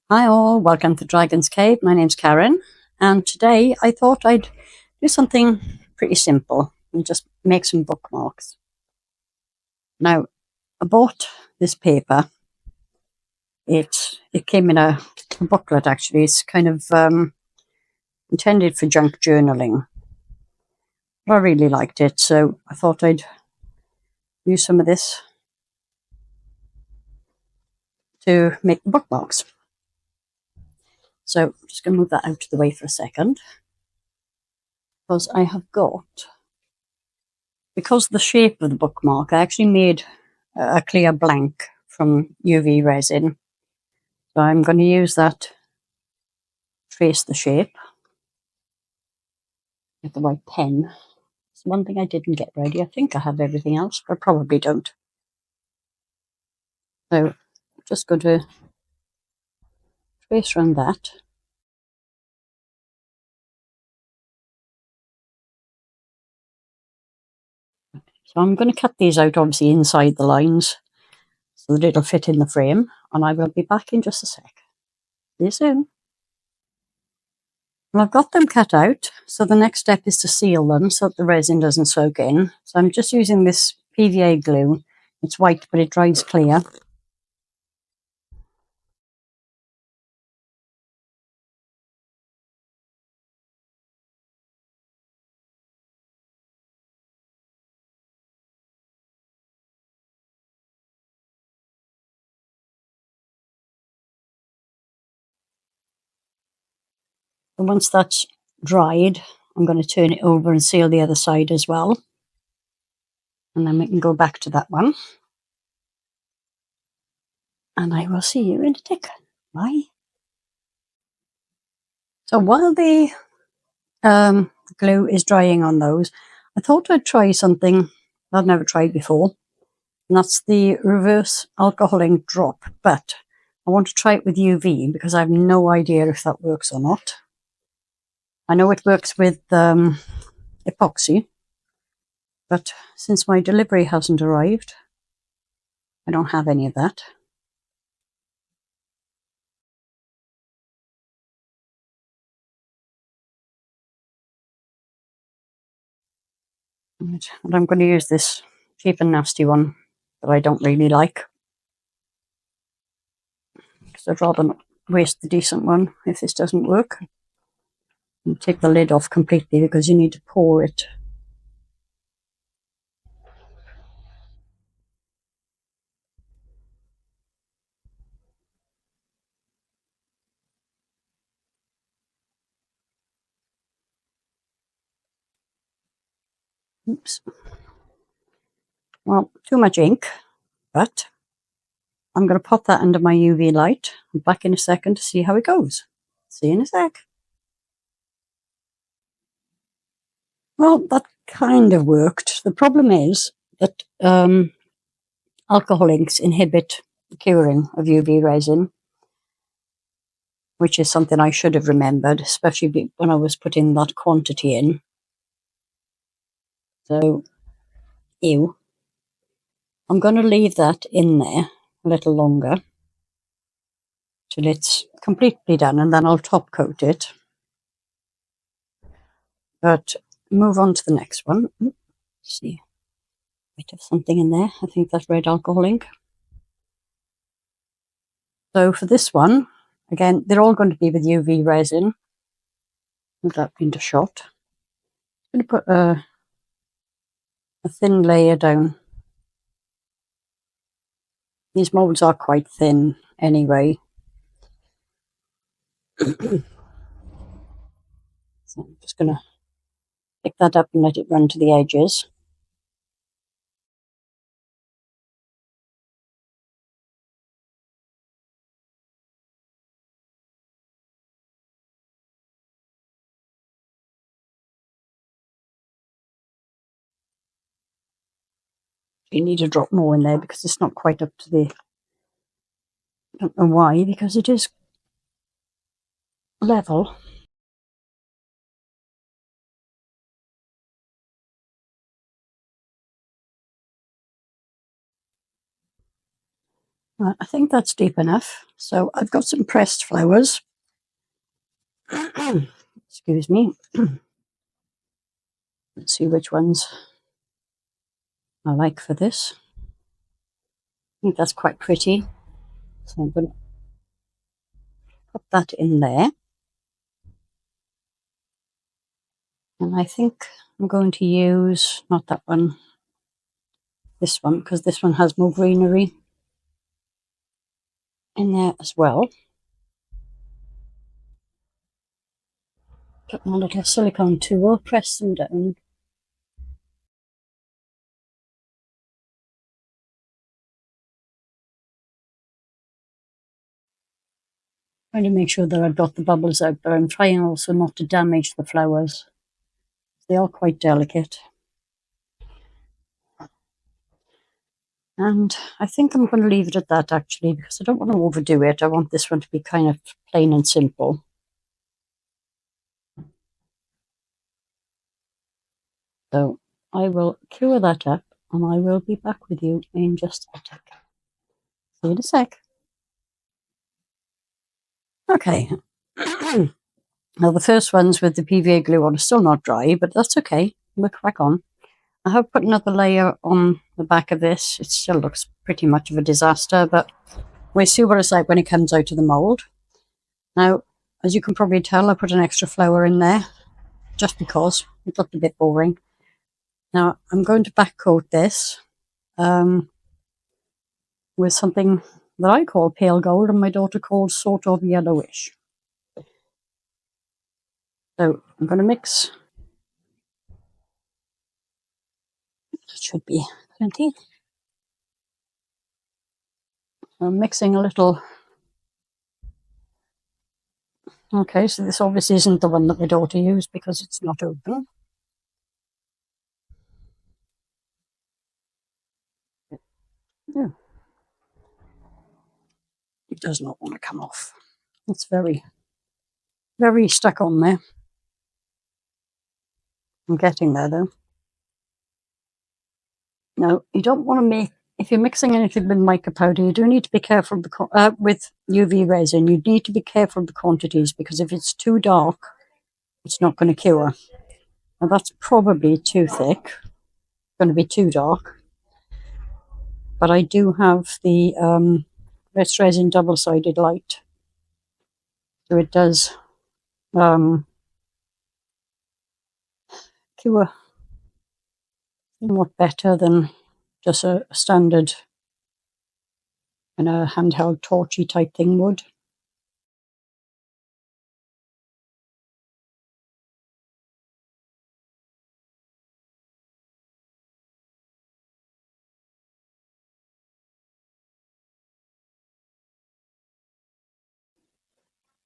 Hi all, welcome to Dragon's Cave. My name's Karen, and today I thought I'd do something pretty simple and just make some bookmarks. Now, I bought this paper. It came in a booklet actually. It's kind of intended for junk journaling. But I really liked it, so I thought I'd use some of this to make the bookmarks. So I'm just going to move that out of the way for a second, because I have got, because of the shape of the bookmark, I actually made a clear blank from UV resin. So I'm going to use that to trace the shape. Get the right pen. It's one thing I didn't get ready. I think I have everything else, but I probably don't. So I'm just going to trace around that. So I'm going to cut these out obviously inside the lines so that it'll fit in the frame, and I will be back in just a sec. See you soon. Well, I've got them cut out, so the next step is to seal them so that the resin doesn't soak in. So I'm just using this PVA glue. It's white, but it dries clear. And once that's dried, I'm going to turn it over and seal the other side as well. And then we can go back to that one. And I will see you in a tick. Bye. So while the glue is drying on those, I thought I'd try something I've never tried before. And that's the reverse alcohol ink drop. But I want to try it with UV because I have no idea if that works or not. I know it works with epoxy, but since my delivery hasn't arrived, I don't have any of that. And I'm going to use this cheap and nasty one that I don't really like, because I'd rather not waste the decent one if this doesn't work. And take the lid off completely because you need to pour it. Oops. Well, too much ink, but I'm going to pop that under my UV light. I'm back in a second to see how it goes. See you in a sec. Well, that kind of worked. The problem is that alcohol inks inhibit the curing of UV resin, which is something I should have remembered, especially when I was putting that quantity in. So, ew. I'm going to leave that in there a little longer till it's completely done, and then I'll top coat it. But move on to the next one. Let's see, bit of something in there. I think that's red alcohol ink. So for this one, again, they're all going to be with UV resin. Move that into shot. I'm going to put a thin layer down. These molds are quite thin anyway. So I'm just going to pick that up and let it run to the edges. You need to drop more in there because it's not quite up to the, I don't know why, because it is level. I think that's deep enough. So I've got some pressed flowers. Excuse me. Let's see which ones I like for this. I think that's quite pretty. So I'm going to put that in there. And I think I'm going to use, not that one, this one, because this one has more greenery in there as well. Put my little silicone tool, press them down. Trying to make sure that I've got the bubbles out, but I'm trying also not to damage the flowers. They are quite delicate. And I think I'm going to leave it at that actually, because I don't want to overdo it. I want this one to be kind of plain and simple. So I will cure that up and I will be back with you in just a sec. See you in a sec. Okay. Now the first ones with the PVA glue on are still not dry, but that's okay. We'll crack on. I have put another layer on the back of this. It still looks pretty much of a disaster, but we'll see what it's like when it comes out of the mould. Now, as you can probably tell, I put an extra flower in there, just because it looked a bit boring. Now, I'm going to back coat this with something that I call pale gold and my daughter calls sort of yellowish. So I'm going to mix. That should be plenty. I'm mixing a little. Okay, so this obviously isn't the one that my daughter used because it's not open. Yeah. It does not want to come off. It's very, very stuck on there. I'm getting there though. No, you don't want to make, if you're mixing anything with mica powder, you do need to be careful with UV resin. You need to be careful of the quantities because if it's too dark, it's not going to cure. Now that's probably too thick. It's going to be too dark. But I do have the resin double-sided light. So it does cure somewhat better than just a standard handheld torchy type thing would.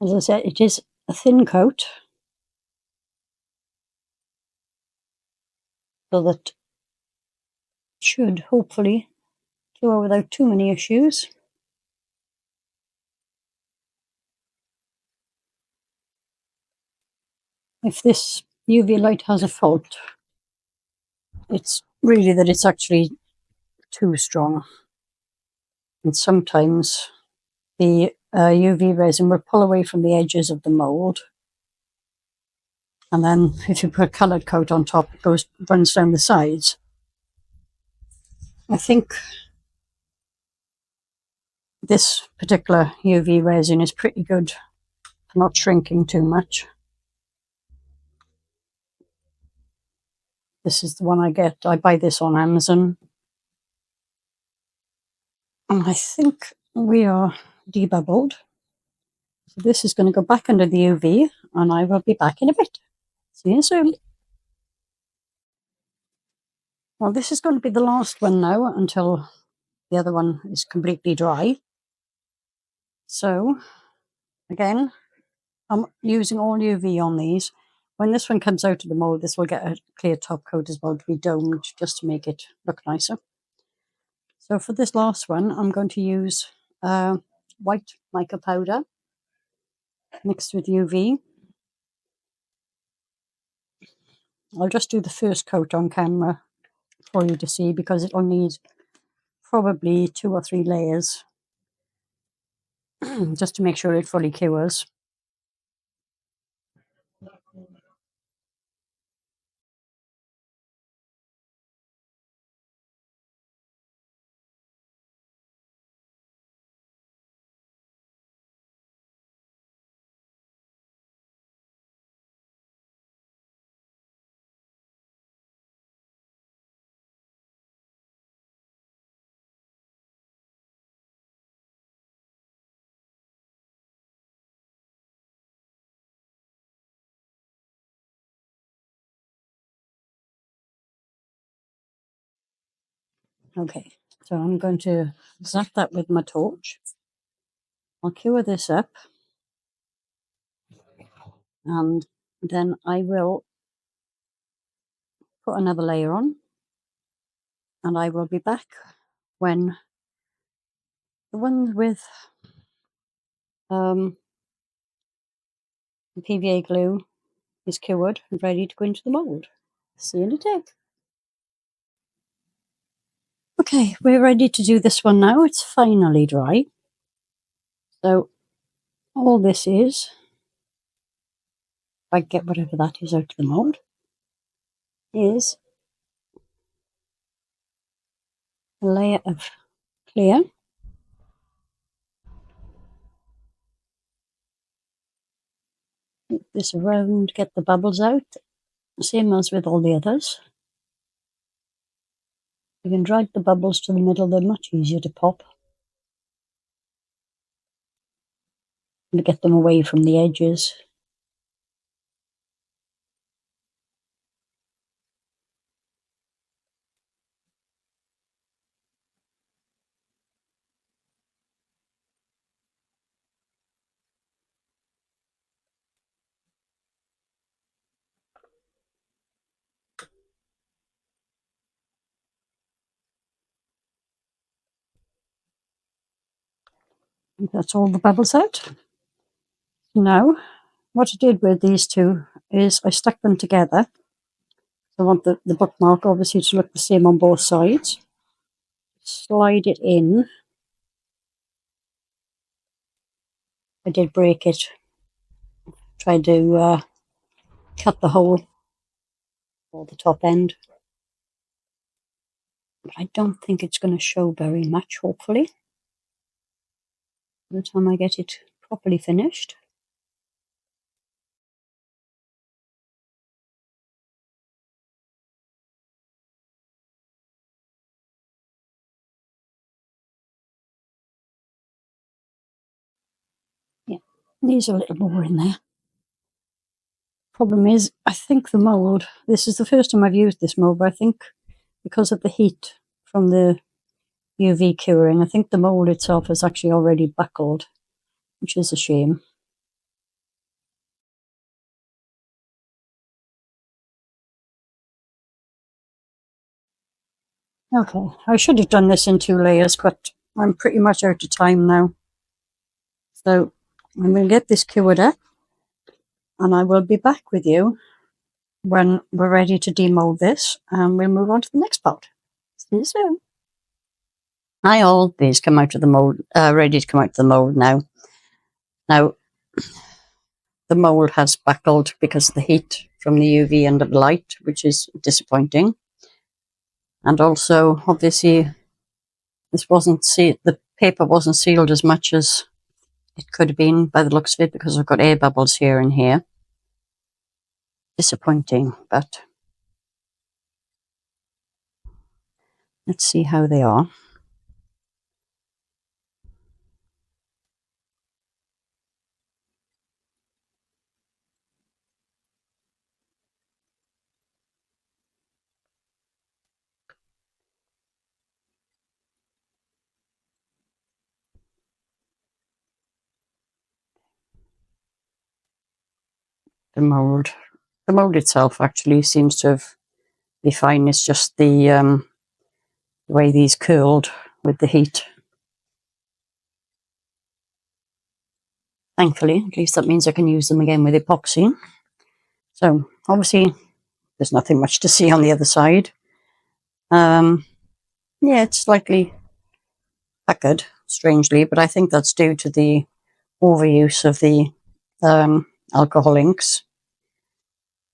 As I said, it is a thin coat, so that it should hopefully cure without too many issues. If this UV light has a fault, it's really that it's actually too strong. And sometimes the UV resin will pull away from the edges of the mould. And then if you put a coloured coat on top, it runs down the sides. I think this particular UV resin is pretty good for not shrinking too much. This is the one I get. I buy this on Amazon. And I think we are debubbled. So this is going to go back under the UV and I will be back in a bit. See you soon. Well, this is going to be the last one now until the other one is completely dry. So, again, I'm using all UV on these. When this one comes out of the mould, this will get a clear top coat as well to be domed, just to make it look nicer. So for this last one, I'm going to use white mica powder mixed with UV. I'll just do the first coat on camera for you to see because it'll need probably 2 or 3 layers just to make sure it fully cures. Okay, so I'm going to zap that with my torch. I'll cure this up, and then I will put another layer on, and I will be back when the one with the PVA glue is cured and ready to go into the mould. See you in a tick. Okay, we're ready to do this one now. It's finally dry. So all this is, if I get whatever that is out of the mould, is a layer of clear. Put this around, get the bubbles out, same as with all the others. You can drag the bubbles to the middle, they're much easier to pop. And to get them away from the edges. That's all the bubbles out. Now, what I did with these two is I stuck them together. I want the bookmark obviously to look the same on both sides. Slide it in. I did break it. Tried to cut the hole or the top end. But I don't think it's going to show very much, hopefully, by the time I get it properly finished. Yeah, needs a little more in there. Problem is, I think the mould, this is the first time I've used this mould, but I think because of the heat from the UV curing, I think the mould itself is actually already buckled, which is a shame. Okay, I should have done this in 2 layers, but I'm pretty much out of time now. So I'm going to get this cured up, and I will be back with you when we're ready to demold this, and we'll move on to the next part. See you soon. Hi all, these come out of the mould, ready to come out of the mould now. Now, the mould has buckled because of the heat from the UV and the light, which is disappointing. And also, obviously, this wasn't the paper wasn't sealed as much as it could have been by the looks of it, because I've got air bubbles here and here. Disappointing, but let's see how they are. The mould itself actually seems to be fine. It's just the way these curled with the heat. Thankfully, at least that means I can use them again with epoxy. So obviously there's nothing much to see on the other side. Yeah, it's slightly puckered, strangely, but I think that's due to the overuse of the alcohol inks.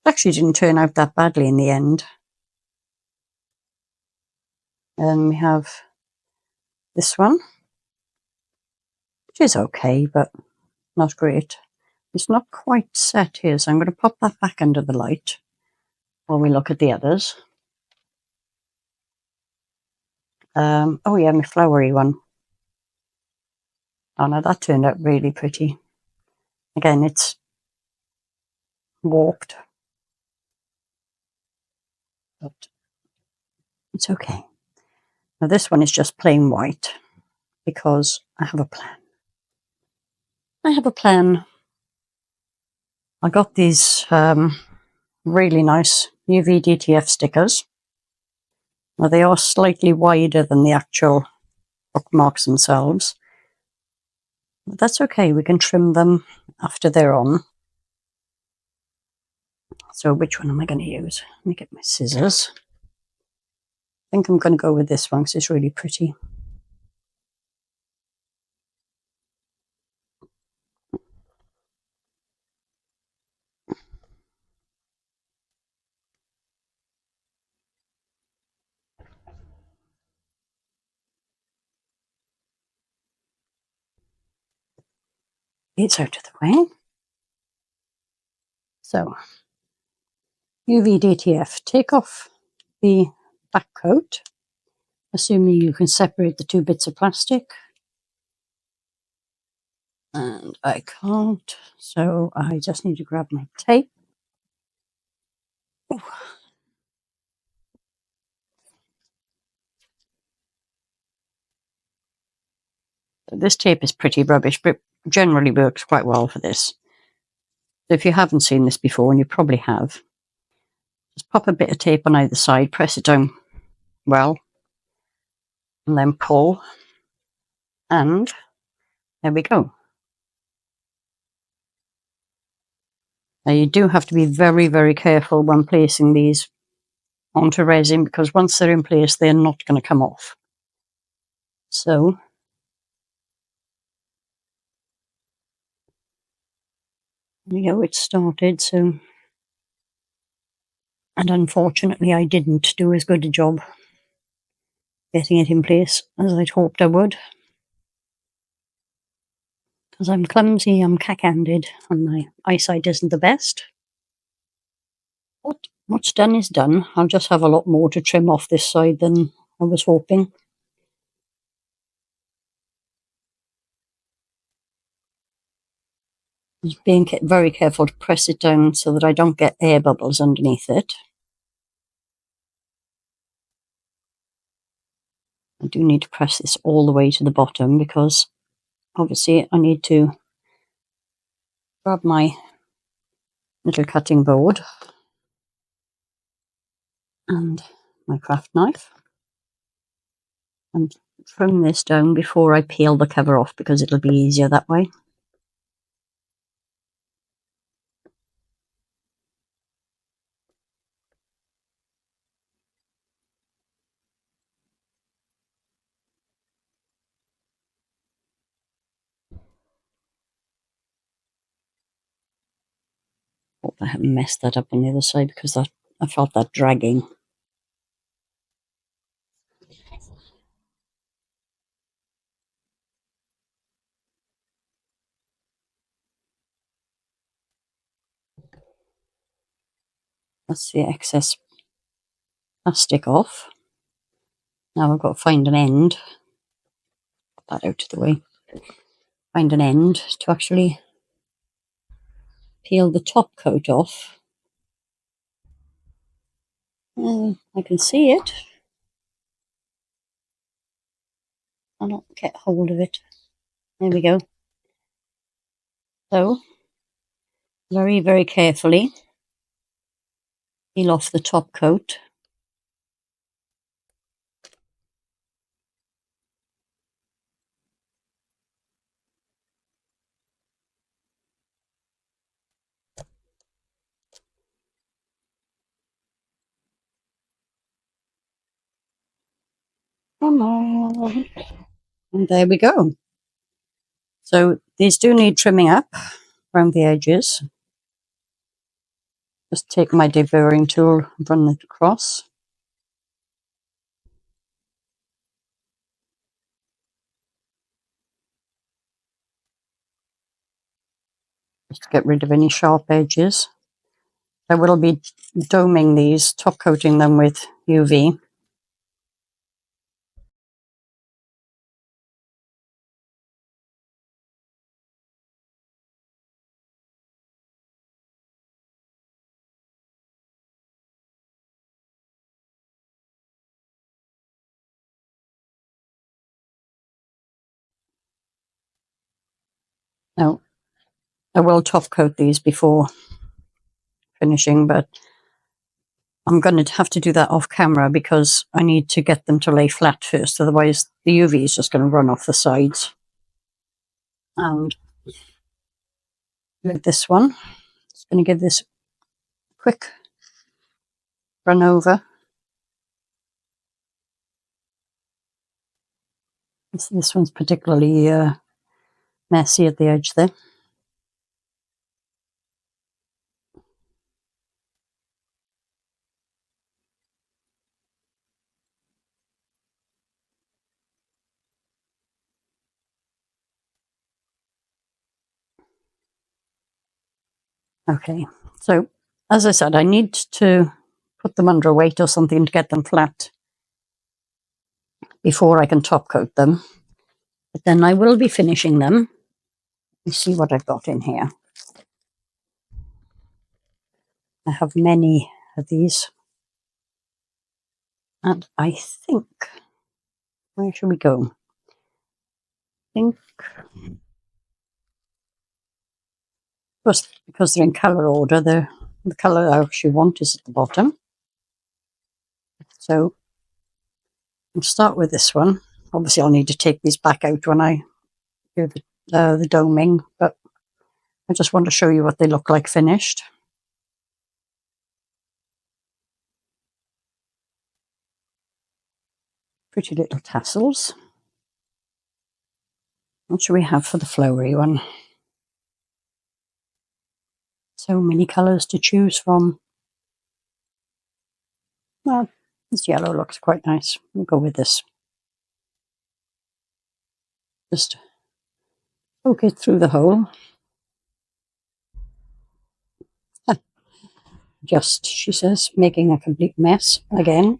It actually didn't turn out that badly in the end. And we have this one, which is okay, but not great. It's not quite set here, so I'm going to pop that back under the light while we look at the others. Oh yeah, my flowery one. Oh no, that turned out really pretty. Again, it's warped, but it's okay. Now this one is just plain white because I have a plan. I have a plan. I got these really nice UV DTF stickers. Now they are slightly wider than the actual bookmarks themselves. But that's okay, we can trim them after they're on. So which one am I going to use? Let me get my scissors. I think I'm going to go with this one because it's really pretty. It's out of the way. So, UV DTF, take off the back coat, assuming you can separate the two bits of plastic. And I can't, so I just need to grab my tape. Ooh. This tape is pretty rubbish, but generally works quite well for this. So if you haven't seen this before, and you probably have, just pop a bit of tape on either side, press it down well, and then pull, and there we go. Now you do have to be very, very careful when placing these onto resin, because once they're in place, they're not going to come off. So there we go, it started. So, and unfortunately, I didn't do as good a job getting it in place as I'd hoped I would, because I'm clumsy, I'm cack-handed, and my eyesight isn't the best. What's done is done. I'll just have a lot more to trim off this side than I was hoping. Just being very careful to press it down so that I don't get air bubbles underneath it. I do need to press this all the way to the bottom because obviously I need to grab my little cutting board and my craft knife and trim this down before I peel the cover off, because it'll be easier that way. Hope I haven't messed that up on the other side, because I felt that dragging. That's the excess plastic off. Now I've got to find an end. Put that out of the way. Find an end to actually peel the top coat off. I can see it. I'll not get hold of it. There we go. So, very, very carefully peel off the top coat. Come on. And there we go. So these do need trimming up around the edges. Just take my deburring tool and run it across. Just to get rid of any sharp edges. I will be doming these, top coating them with UV. Now, I will top coat these before finishing, but I'm going to have to do that off camera because I need to get them to lay flat first. Otherwise, the UV is just going to run off the sides. And with this one, just going to give this a quick run over. This one's particularly messy at the edge there. Okay, so as I said, I need to put them under a weight or something to get them flat before I can top coat them. But then I will be finishing them. Let me see what I've got in here. I have many of these. And I think, where should we go? I think, because they're in colour order, the colour I actually want is at the bottom. So I'll start with this one. Obviously, I'll need to take these back out when I do the doming, but I just want to show you what they look like finished. Pretty little tassels. What should we have for the flowery one? So many colours to choose from. Well, this yellow looks quite nice. We'll go with this. Just poke it through the hole. Just, she says, making a complete mess again.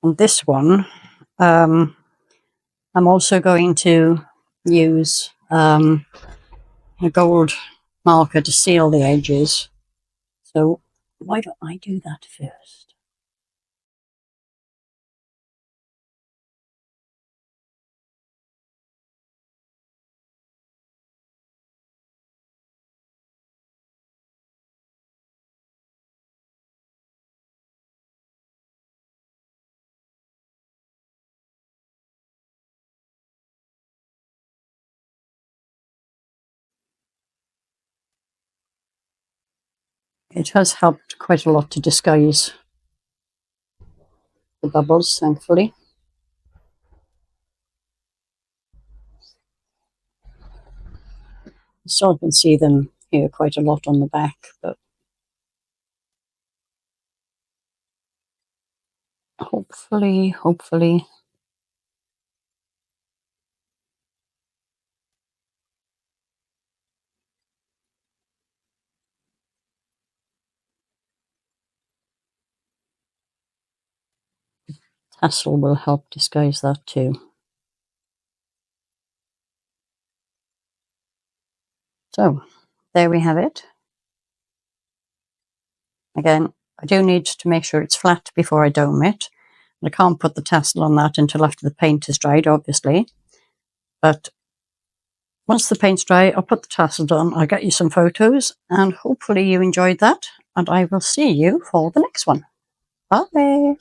And this one, I'm also going to use a gold marker to seal the edges. So why don't I do that first? It has helped quite a lot to disguise the bubbles, thankfully. Still can see them here quite a lot on the back, but hopefully. Tassel will help disguise that too. So there we have it. Again, I do need to make sure it's flat before I dome it. I can't put the tassel on that until after the paint is dried, obviously. But once the paint's dry, I'll put the tassel on, I'll get you some photos, and hopefully you enjoyed that. And I will see you for the next one. Bye!